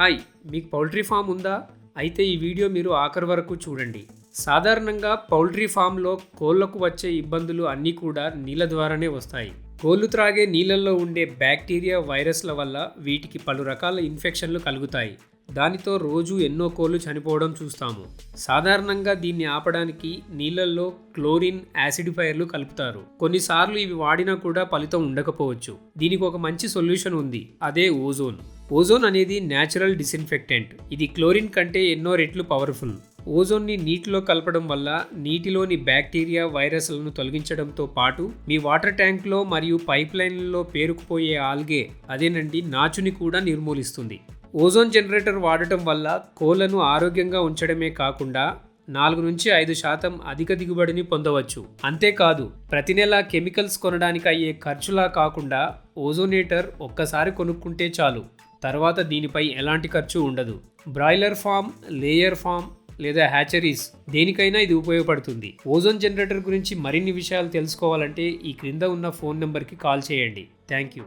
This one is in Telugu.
హాయ్, మీకు పౌల్ట్రీ ఫామ్ ఉందా? అయితే ఈ వీడియో మీరు ఆఖరి వరకు చూడండి. సాధారణంగా పౌల్ట్రీ ఫామ్లో కోళ్లకు వచ్చే ఇబ్బందులు అన్నీ కూడా నీళ్ళ ద్వారానే వస్తాయి. కోళ్లు త్రాగే నీళ్ళల్లో ఉండే బ్యాక్టీరియా, వైరస్ల వల్ల వీటికి పలు రకాల ఇన్ఫెక్షన్లు కలుగుతాయి. దానితో రోజు ఎన్నో కోళ్లు చనిపోవడం చూస్తాము. సాధారణంగా దీన్ని ఆపడానికి నీళ్ళల్లో క్లోరిన్, యాసిడిఫైయర్లు కలుపుతారు. కొన్నిసార్లు ఇవి వాడినా కూడా ఫలితం ఉండకపోవచ్చు. దీనికి ఒక మంచి సొల్యూషన్ ఉంది, అదే ఓజోన్. ఓజోన్ అనేది న్యాచురల్ డిస్ఇన్ఫెక్టెంట్. ఇది క్లోరిన్ కంటే ఎన్నో రెట్లు పవర్ఫుల్. ఓజోన్ని నీటిలో కలపడం వల్ల నీటిలోని బ్యాక్టీరియా, వైరస్లను తొలగించడంతో పాటు మీ వాటర్ ట్యాంక్లో మరియు పైప్ లైన్లలో పేరుకుపోయే ఆల్గే, అదేనండి నాచుని కూడా నిర్మూలిస్తుంది. ఓజోన్ జనరేటర్ వాడటం వల్ల కోళ్లను ఆరోగ్యంగా ఉంచడమే కాకుండా 4 నుంచి 5% అధిక దిగుబడిని పొందవచ్చు. అంతేకాదు, ప్రతి నెల కెమికల్స్ కొనడానికి అయ్యే ఖర్చులా కాకుండా ఓజోనేటర్ ఒక్కసారి కొనుక్కుంటే చాలు. తర్వాత దీనిపై ఎలాంటి ఖర్చు ఉండదు. బ్రాయిలర్ ఫామ్, లేయర్ ఫామ్ లేదా హ్యాచరీస్ దేనికైనా ఇది ఉపయోగపడుతుంది. ఓజోన్ జనరేటర్ గురించి మరిన్ని విషయాలు తెలుసుకోవాలంటే ఈ క్రింద ఉన్న ఫోన్ నెంబర్కి కాల్ చేయండి. Thank you.